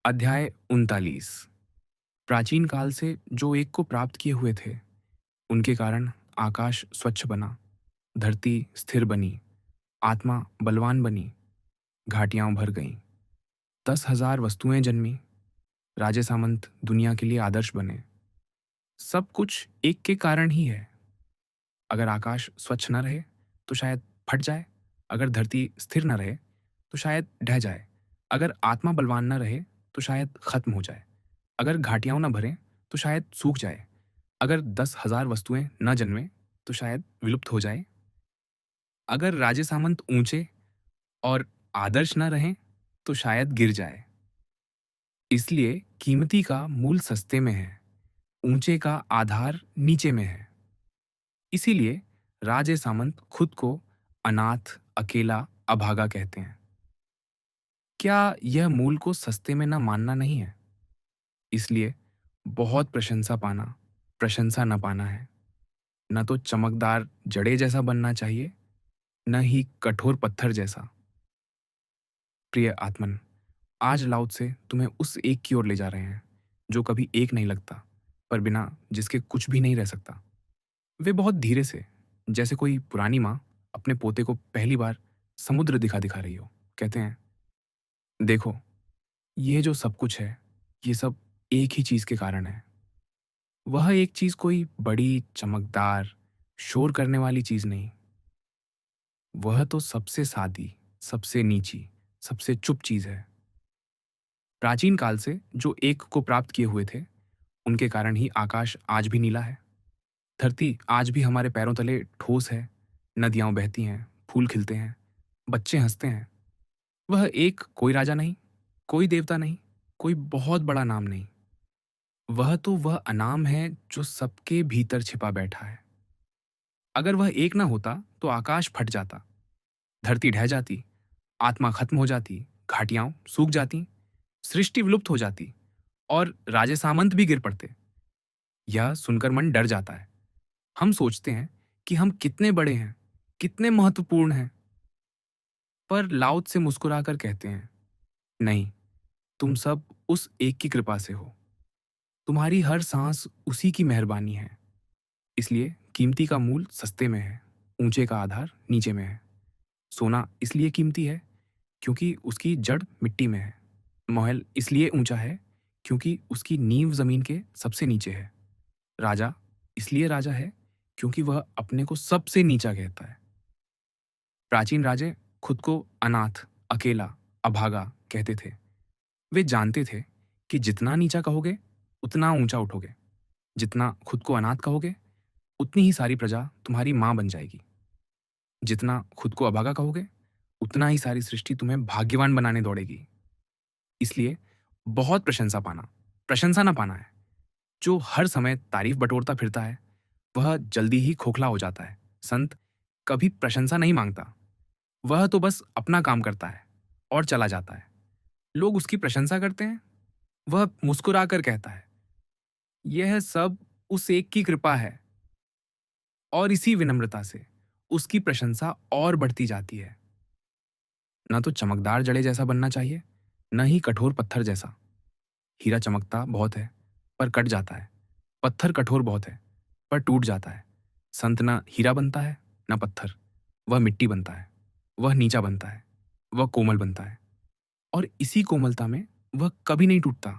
अध्याय 39। प्राचीन काल से जो एक को प्राप्त किए हुए थे, उनके कारण आकाश स्वच्छ बना, धरती स्थिर बनी, आत्मा बलवान बनी, घाटियां भर गईं, 10,000 वस्तुएं जन्मी, राजे सामंत दुनिया के लिए आदर्श बने। सब कुछ एक के कारण ही है। अगर आकाश स्वच्छ न रहे तो शायद फट जाए, अगर धरती स्थिर न रहे तो शायद ढह जाए, अगर आत्मा बलवान न रहे तो शायद खत्म हो जाए, अगर घाटियां न भरें तो शायद सूख जाए, अगर 10,000 वस्तुएं न जन्में तो शायद विलुप्त हो जाए, अगर राजे सामंत ऊंचे और आदर्श न रहें तो शायद गिर जाए। इसलिए कीमती का मूल सस्ते में है, ऊंचे का आधार नीचे में है। इसीलिए राजे सामंत खुद को अनाथ, अकेला, अभागा कहते हैं। क्या यह मूल को सस्ते में न मानना नहीं है? इसलिए बहुत प्रशंसा न पाना है। न तो चमकदार जड़े जैसा बनना चाहिए, न ही कठोर पत्थर जैसा। प्रिय आत्मन, आज लाउत से तुम्हें उस एक की ओर ले जा रहे हैं जो कभी एक नहीं लगता, पर बिना जिसके कुछ भी नहीं रह सकता। वे बहुत धीरे से, जैसे कोई पुरानी माँ अपने पोते को पहली बार समुद्र दिखा दिखा रही हो, कहते हैं, देखो, ये जो सब कुछ है, ये सब एक ही चीज के कारण है। वह एक चीज कोई बड़ी, चमकदार, शोर करने वाली चीज नहीं। वह तो सबसे सादी, सबसे नीची, सबसे चुप चीज है। प्राचीन काल से जो एक को प्राप्त किए हुए थे, उनके कारण ही आकाश आज भी नीला है। धरती आज भी हमारे पैरों तले ठोस है। नदियां बहती हैं, फूल खिलते हैं, बच्चे हंसते हैं। वह एक कोई राजा नहीं, कोई देवता नहीं, कोई बहुत बड़ा नाम नहीं। वह तो वह अनाम है जो सबके भीतर छिपा बैठा है। अगर वह एक ना होता तो आकाश फट जाता, धरती ढह जाती, आत्मा खत्म हो जाती, घाटियां सूख जाती, सृष्टि विलुप्त हो जाती और राजे सामंत भी गिर पड़ते। यह सुनकर मन डर जाता है। हम सोचते हैं कि हम कितने बड़े हैं, कितने महत्वपूर्ण हैं। पर लाउत से मुस्कुराकर कहते हैं, नहीं, तुम सब उस एक की कृपा से हो। तुम्हारी हर सांस उसी की मेहरबानी है। इसलिए कीमती का मूल सस्ते में है, ऊंचे का आधार नीचे में है। सोना इसलिए कीमती है क्योंकि उसकी जड़ मिट्टी में है। महल इसलिए ऊंचा है क्योंकि उसकी नींव जमीन के सबसे नीचे है। राजा इसलिए राजा है क्योंकि वह अपने को सबसे नीचा कहता है। प्राचीन राजे खुद को अनाथ, अकेला, अभागा कहते थे। वे जानते थे कि जितना नीचा कहोगे उतना ऊंचा उठोगे, जितना खुद को अनाथ कहोगे उतनी ही सारी प्रजा तुम्हारी मां बन जाएगी, जितना खुद को अभागा कहोगे उतना ही सारी सृष्टि तुम्हें भाग्यवान बनाने दौड़ेगी। इसलिए बहुत प्रशंसा ना पाना है। जो हर समय तारीफ बटोरता फिरता है, वह जल्दी ही खोखला हो जाता है। संत कभी प्रशंसा नहीं मांगता, वह तो बस अपना काम करता है और चला जाता है। लोग उसकी प्रशंसा करते हैं, वह मुस्कुराकर कहता है, यह सब उस एक की कृपा है। और इसी विनम्रता से उसकी प्रशंसा और बढ़ती जाती है। न तो चमकदार जड़े जैसा बनना चाहिए, न ही कठोर पत्थर जैसा। हीरा चमकता बहुत है पर कट जाता है, पत्थर कठोर बहुत है पर टूट जाता है। संत न हीरा बनता है न पत्थर, वह मिट्टी बनता है, वह नीचा बनता है, वह कोमल बनता है, और इसी कोमलता में वह कभी नहीं टूटता।